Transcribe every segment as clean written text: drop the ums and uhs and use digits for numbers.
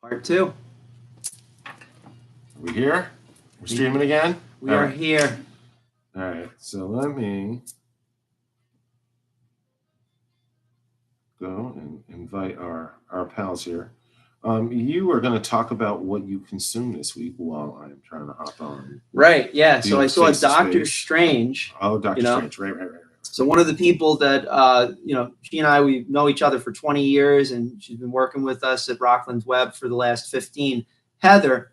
Part two. Are we here? We're streaming again? We are here. All right. So let me go and invite our pals here. You are going to talk about what you consumed this week while I'm trying to hop on. Right. Yeah. So I saw Doctor Strange. Oh, Doctor Strange. Right. So one of the people that, she and I, we know each other for 20 years, and she's been working with us at Rockland's Web for the last 15. Heather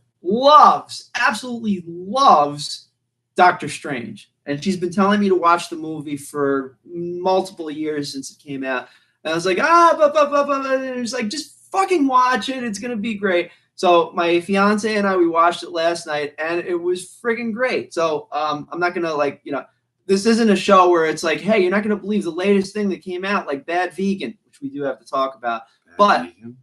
absolutely loves Doctor Strange. And she's been telling me to watch the movie for multiple years since it came out. And I was like, and it's like, just fucking watch it. It's going to be great. So my fiance and I, we watched it last night, and it was friggin' great. So I'm not going to this isn't a show where it's like, hey, you're not going to believe the latest thing that came out, like Bad Vegan, which we do have to talk about.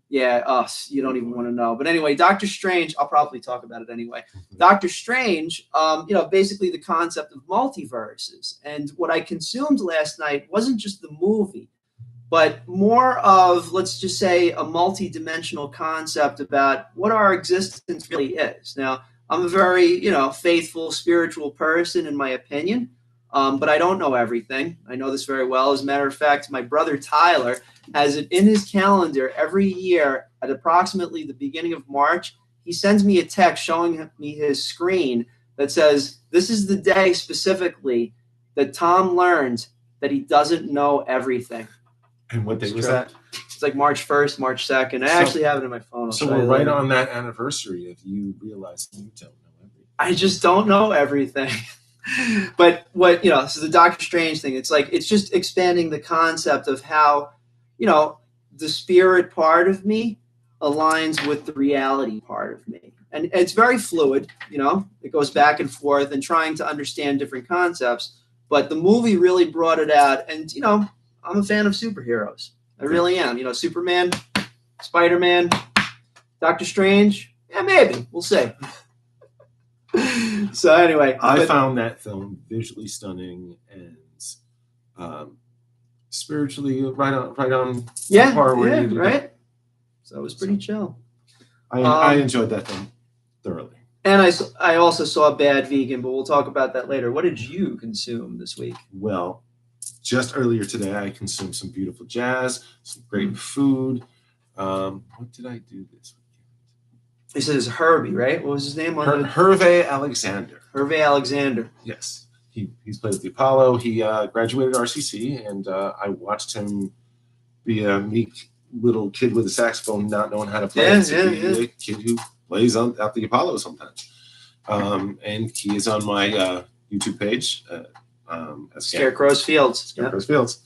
Yeah, us, you don't even want to know. But anyway, Doctor Strange, I'll probably talk about it anyway. Doctor Strange, basically the concept of multiverses. And what I consumed last night wasn't just the movie, but more of, let's just say, a multi-dimensional concept about what our existence really is. Now, I'm a very, faithful, spiritual person, in my opinion. But I don't know everything. I know this very well. As a matter of fact, my brother Tyler has it in his calendar every year at approximately the beginning of March. He sends me a text showing me his screen that says, this is the day specifically that Tom learned that he doesn't know everything. And what day was that? It's like March 1st, March 2nd. I actually have it in my phone. So we're right on that anniversary of you realizing you don't know everything. I just don't know everything. But what, so the Doctor Strange thing, it's just expanding the concept of how, the spirit part of me aligns with the reality part of me. And it's very fluid, it goes back and forth and trying to understand different concepts. But the movie really brought it out. And, I'm a fan of superheroes. I really am. Superman, Spider-Man, Doctor Strange. Yeah, maybe. We'll see. So anyway, I found that film visually stunning and spiritually right on par where you right. So it was pretty chill. I enjoyed that film thoroughly. And I also saw Bad Vegan, but we'll talk about that later. What did you consume this week? Well, just earlier today, I consumed some beautiful jazz, some great food. What did I do this week? He says Herbie, right? What was his name? Hervé Alexander. Hervé Alexander. Yes. He's played with the Apollo. He graduated RCC, and I watched him be a meek little kid with a saxophone, not knowing how to play. A kid who plays at the Apollo sometimes. And he is on my YouTube page. Scarecrow's Fields. Scarecrow's Fields.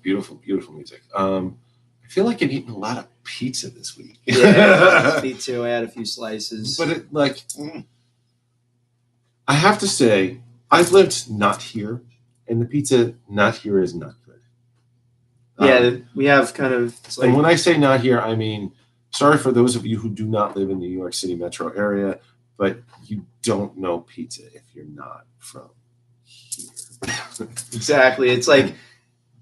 Beautiful, beautiful music. I feel like I've eaten a lot of pizza this week. Yeah, me too. I had a few slices. But I have to say, I've lived not here, and the pizza not here is not good. Yeah, we have kind of... and when I say not here, I mean, sorry for those of you who do not live in the New York City metro area, but you don't know pizza if you're not from here. Exactly. It's like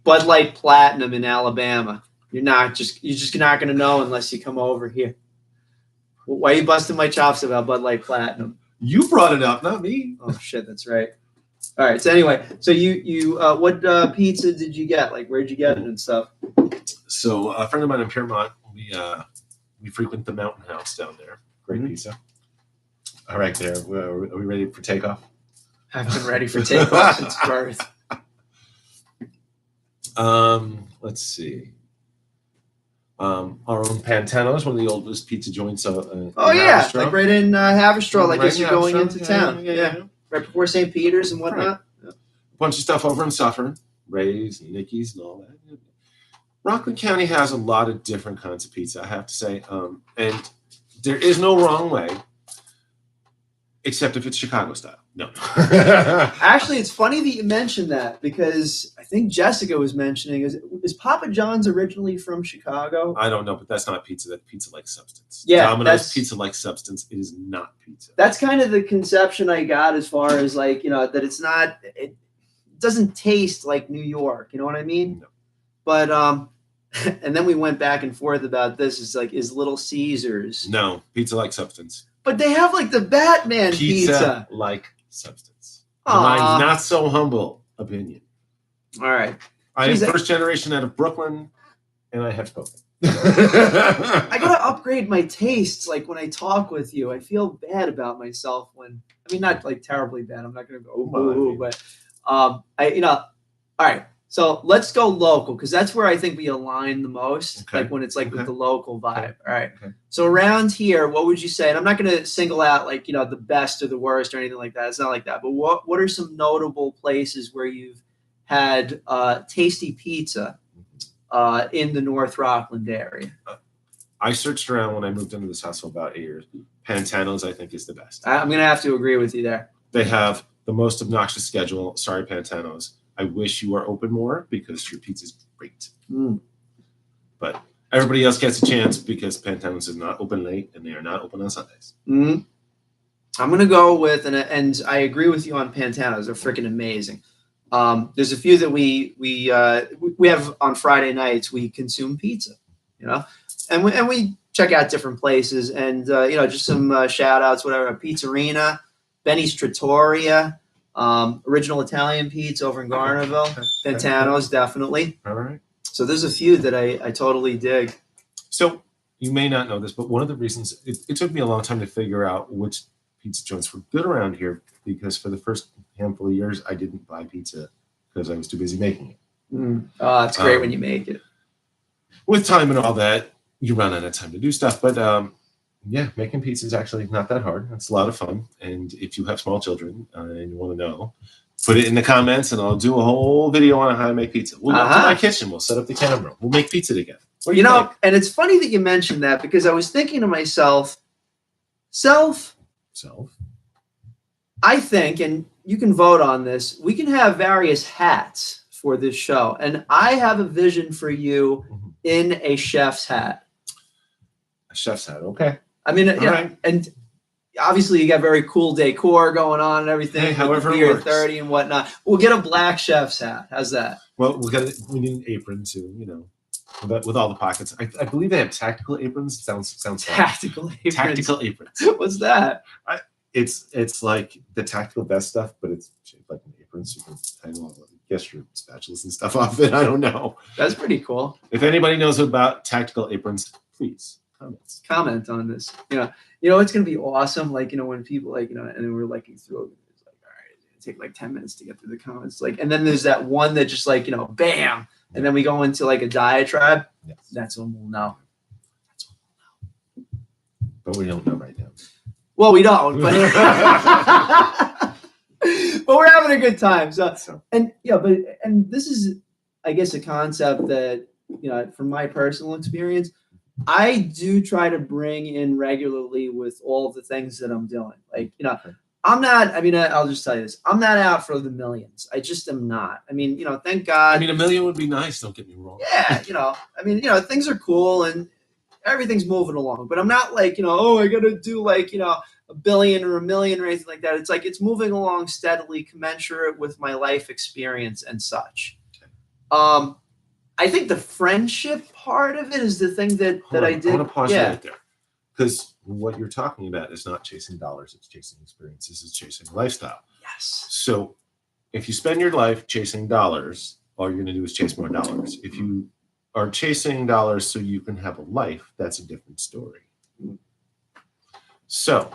Bud Light Platinum in Alabama. You're just not going to know unless you come over here. Why are you busting my chops about Bud Light Platinum? You brought it up, not me. Oh shit, that's right. All right. So anyway, so you what pizza did you get? Like, where'd you get it and stuff? So a friend of mine in Piermont, we frequent the Mountain House down there. Great pizza. All right, there. Are we ready for takeoff? I've been ready for takeoff since birth. Let's see. Our own Pantano is one of the oldest pizza joints. Like right in Haverstraw, like as you're going into town. Yeah. Right before St. Peter's and whatnot. Right. A bunch of stuff over in Suffern, Ray's and Nicky's and all that. Rockland County has a lot of different kinds of pizza, I have to say. And there is no wrong way, except if it's Chicago style. No. Actually, it's funny that you mentioned that because I think Jessica was mentioning, is Papa John's originally from Chicago? I don't know, but that's not pizza. That's pizza-like substance. Yeah, Domino's pizza-like substance. It is not pizza. That's kind of the conception I got as far as that it's not, it doesn't taste like New York. You know what I mean? No. But And then we went back and forth about this. It's like, is Little Caesars? No, pizza like substance. But they have like the Batman pizza. Like substance. Aww. Mine's not so humble opinion. All right. I am first generation out of Brooklyn, and I have spoken. I gotta upgrade my tastes. Like when I talk with you, I feel bad about myself when, I mean, not like terribly bad. I'm not gonna go, ooh, but all right. So let's go local, because that's where I think we align the most. Okay. Like when it's like with the local vibe. Okay. All right. Okay. So around here, what would you say? And I'm not gonna single out like the best or the worst or anything like that. It's not like that. But what are some notable places where you've had tasty pizza in the North Rockland area? I searched around when I moved into this house for about 8 years. Pantano's, I think, is the best. I'm going to have to agree with you there. They have the most obnoxious schedule. Sorry, Pantano's. I wish you were open more because your pizza's great. But everybody else gets a chance because Pantano's is not open late and they are not open on Sundays. I'm going to go with, and I agree with you on Pantano's. They're freaking amazing. There's a few that we have on Friday nights. We consume pizza, and we check out different places, and just some shout outs, whatever. Pizzerina, Benny's Trattoria, Original Italian Pizza over in Garnerville, Pantano's definitely. All right. So there's a few that I totally dig. So you may not know this, but one of the reasons it took me a long time to figure out which pizza joints were good around here, because for the first handful of years I didn't buy pizza because I was too busy making it. Oh, it's great when you make it. With time and all that, you run out of time to do stuff. But yeah, making pizza is actually not that hard. It's a lot of fun. And if you have small children and you want to know, put it in the comments and I'll do a whole video on how to make pizza. We'll go to my kitchen. We'll set up the camera. We'll make pizza together. What do you think? And it's funny that you mentioned that, because I was thinking to myself, I think, and you can vote on this, we can have various hats for this show. And I have a vision for you in a chef's hat. A chef's hat, okay. I mean, right. And obviously you got very cool decor going on and everything. Hey, however it works. 30 and whatnot. We'll get a black chef's hat. How's that? Well, we need an apron too, with all the pockets. I believe they have tactical aprons. Sounds tactical aprons. Tactical aprons. What's that? It's like the tactical vest stuff, but it's shaped like an apron, so you can hang all your spatulas and stuff off it. I don't know. That's pretty cool. If anybody knows about tactical aprons, please comment on this. It's gonna be awesome. Like when people and then we're looking through it, it's like, all right, it's gonna take like 10 minutes to get through the comments. Like, and then there's that one that just like bam, and then we go into like a diatribe. Yes. That's when we'll know. But we don't know right now. Well, we don't, but but we're having a good time. So and this is, I guess, a concept that from my personal experience, I do try to bring in regularly with all of the things that I'm doing. Like I'm not. I mean, I'll just tell you this: I'm not out for the millions. I just am not. I mean, thank God. I mean, $1 million would be nice. Don't get me wrong. Yeah, I mean, things are cool and everything's moving along, but I'm not like, oh, I got to do like, $1 billion or $1 million or anything like that. It's like, it's moving along steadily, commensurate with my life experience and such. Okay. I think the friendship part of it is the thing that I did. I want to pause you right there, because what you're talking about is not chasing dollars. It's chasing experiences. It's chasing lifestyle. Yes. So if you spend your life chasing dollars, all you're going to do is chase more dollars. If you are chasing dollars so you can have a life, that's a different story. So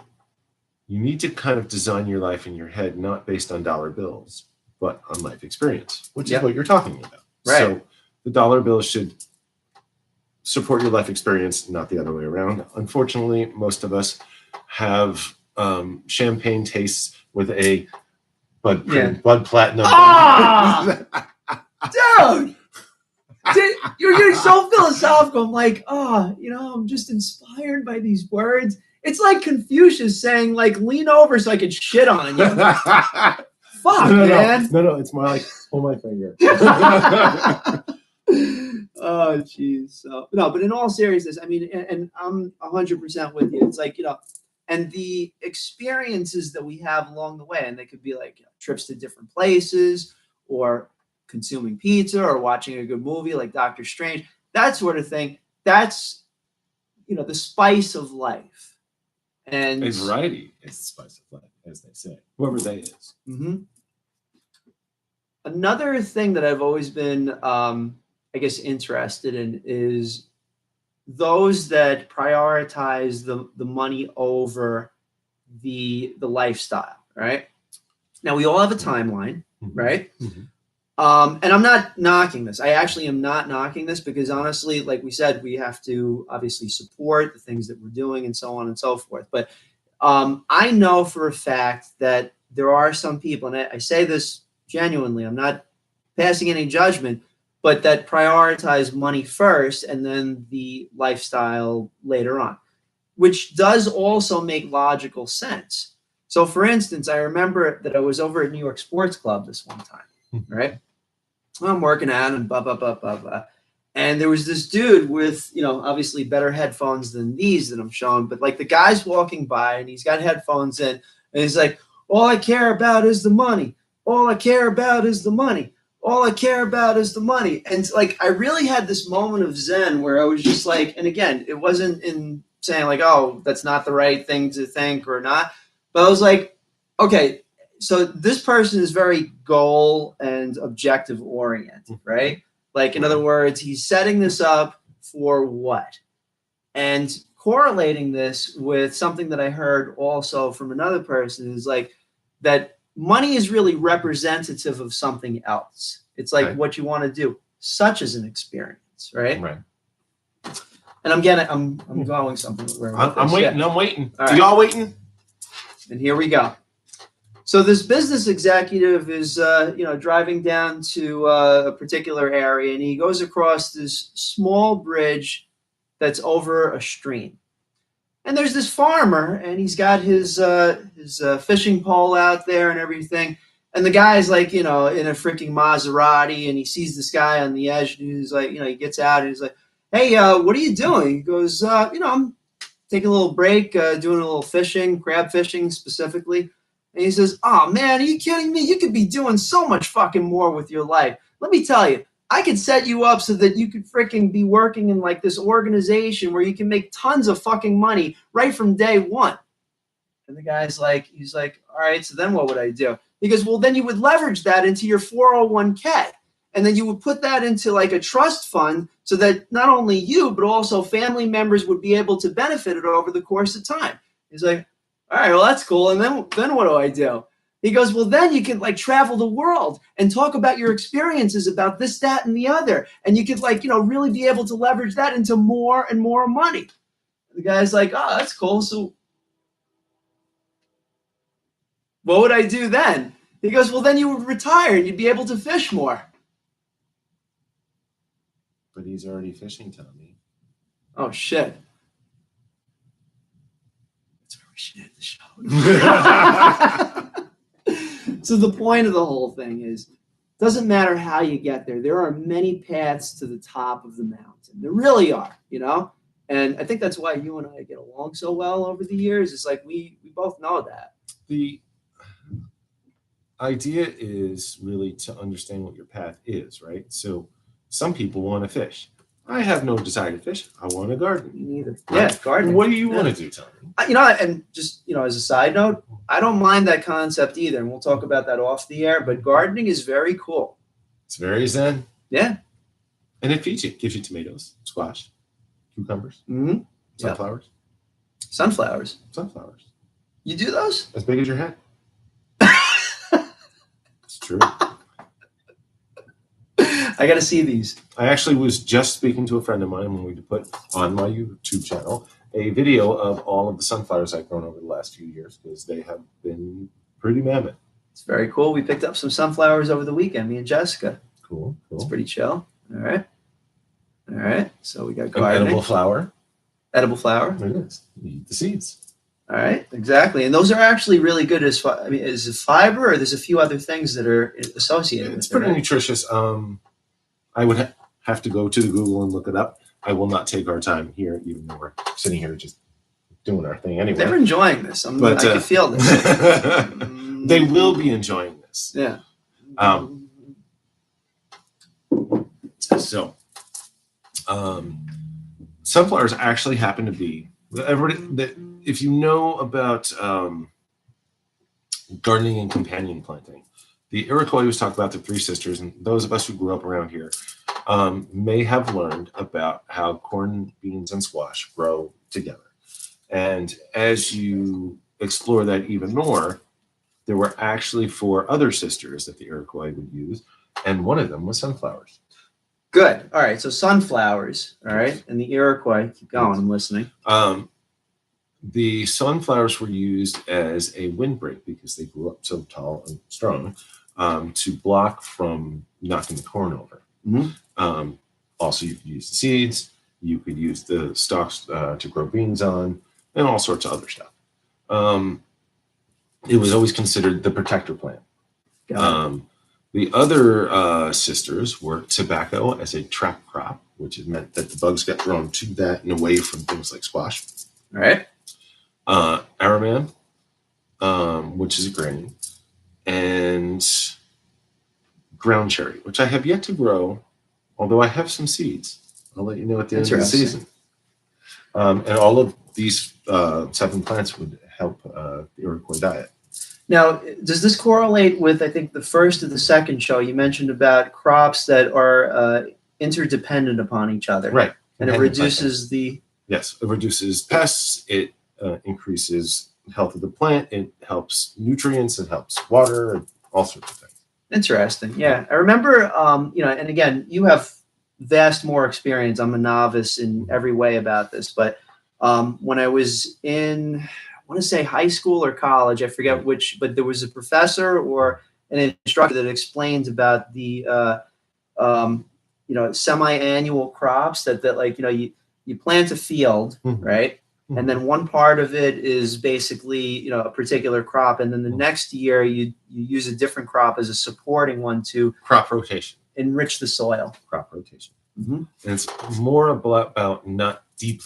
you need to kind of design your life in your head, not based on dollar bills, but on life experience, which is what you're talking about. Right. So the dollar bill should support your life experience, not the other way around. Unfortunately, most of us have champagne tastes with a Bud Platinum. Dude! You're getting so philosophical. I'm like, I'm just inspired by these words. It's like Confucius saying, like, lean over so I can shit on you. Fuck, man. No, it's more like, pull my finger. Oh, jeez. So, no, but in all seriousness, I mean, and I'm 100% with you. It's like, and the experiences that we have along the way, and they could be like trips to different places or consuming pizza or watching a good movie like Doctor Strange. that sort of thing. That's, the spice of life. And a variety is the spice of life, as they say. Whoever they is. Mm-hmm. Another thing that I've always been, I guess, interested in is those that prioritize the money over the lifestyle, right? Now, we all have a timeline, right? And I'm not knocking this. I actually am not knocking this because honestly, like we said, we have to obviously support the things that we're doing and so on and so forth. But I know for a fact that there are some people, and I say this genuinely, I'm not passing any judgment, but that prioritize money first and then the lifestyle later on, which does also make logical sense. So for instance, I remember that I was over at New York Sports Club this one time, right? I'm working out and blah, blah, blah, blah, blah. And there was this dude with, obviously better headphones than these that I'm showing, but like the guy's walking by and he's got headphones in and he's like, all I care about is the money. All I care about is the money. All I care about is the money. And like, I really had this moment of Zen where I was just like, and again, it wasn't in saying like, oh, that's not the right thing to think or not. But I was like, okay, so this person is very goal and objective oriented, right? Like, in other words, he's setting this up for what? And correlating this with something that I heard also from another person is like that money is really representative of something else. It's like what you want to do, such as an experience, right? Right. And I'm going something. I'm waiting. I'm waiting. All right. Y'all waiting? And here we go. So this business executive is, driving down to a particular area, and he goes across this small bridge that's over a stream. And there's this farmer, and he's got his fishing pole out there and everything. And the guy's like, in a freaking Maserati, and he sees this guy on the edge, and he's like, he gets out, and he's like, hey, what are you doing? He goes, I'm taking a little break, doing a little fishing, crab fishing specifically. And he says, oh, man, are you kidding me? You could be doing so much fucking more with your life. Let me tell you, I could set you up so that you could freaking be working in like this organization where you can make tons of fucking money right from day one. And the guy's like, he's like, all right, so then what would I do? He goes, well, then you would leverage that into your 401k. And then you would put that into like a trust fund so that not only you, but also family members would be able to benefit it over the course of time. He's like, all right, well, that's cool. And then what do I do? He goes, well, then you could like travel the world and talk about your experiences about this, that, and the other. And you could like, really be able to leverage that into more and more money. The guy's like, oh, that's cool. So what would I do then? He goes, well, then you would retire and you'd be able to fish more. But he's already fishing, Tommy. Oh, shit. That's where we should end the show. So the point of the whole thing is, doesn't matter how you get there. There are many paths to the top of the mountain. There really are, And I think that's why you and I get along so well over the years. It's like we both know that. The idea is really to understand what your path is, right? So some people want to fish. I have no desire to fish. I want to garden. Me neither. Yeah, gardening. What do you want to do, Tommy? And just, as a side note, I don't mind that concept either. And we'll talk about that off the air. But gardening is very cool. It's very zen. Yeah. And it feeds you. Gives you tomatoes, squash, cucumbers, sunflowers. Sunflowers. Sunflowers. You do those? As big as your head. It's true. I got to see these. I actually was just speaking to a friend of mine when we put on my YouTube channel a video of all of the sunflowers I've grown over the last few years because they have been pretty mammoth. It's very cool. We picked up some sunflowers over the weekend, me and Jessica. Cool. It's pretty chill. All right. So we got gardening. An edible flower. Edible flower. It is. You eat the seeds. All right, exactly. And those are actually really good as is it fiber, or there's a few other things that are associated with it. It's pretty nutritious. I would have to go to the Google and look it up. I will not take our time here, even though we're sitting here just doing our thing anyway. They're enjoying this. I can feel this. They will be enjoying this. Yeah. So Sunflowers actually happen to be if you know about gardening and companion planting. The Iroquois was talked about the three sisters, and those of us who grew up around here may have learned about how corn, beans, and squash grow together. And as you explore that even more, there were actually 4 other sisters that the Iroquois would use, and one of them was sunflowers. Good. All right. So sunflowers. All right. And the Iroquois. Keep going. I'm listening. The sunflowers were used as a windbreak because they grew up so tall and strong to block from knocking the corn over. Mm-hmm. Also, you could use the seeds. You could use the stalks to grow beans on, and all sorts of other stuff. It was always considered the protector plant. The other sisters were tobacco as a trap crop, which meant that the bugs got drawn to that and away from things like squash. All right. Aramam, which is a grain, and ground cherry, which I have yet to grow, although I have some seeds. I'll let you know at the end of the season. And all of these 7 plants would help the Iroquois diet. Now, does this correlate with, I think, the first or the second show you mentioned about crops that are interdependent upon each other? Right. And it reduces the... Yes, it reduces pests. It increases the health of the plant. It helps nutrients. It helps water, and all sorts of things. Interesting. Yeah. I remember, and again, you have vast more experience. I'm a novice in every way about this. But when I was in... I want to say high school or college, I forget which, but there was a professor or an instructor that explained about the, semi-annual crops that you plant a field, right? Mm-hmm. And then one part of it is basically, a particular crop. And then the next year you use a different crop as a supporting one to crop rotation, enrich the soil. Crop rotation. Mm-hmm. And it's more about not deeply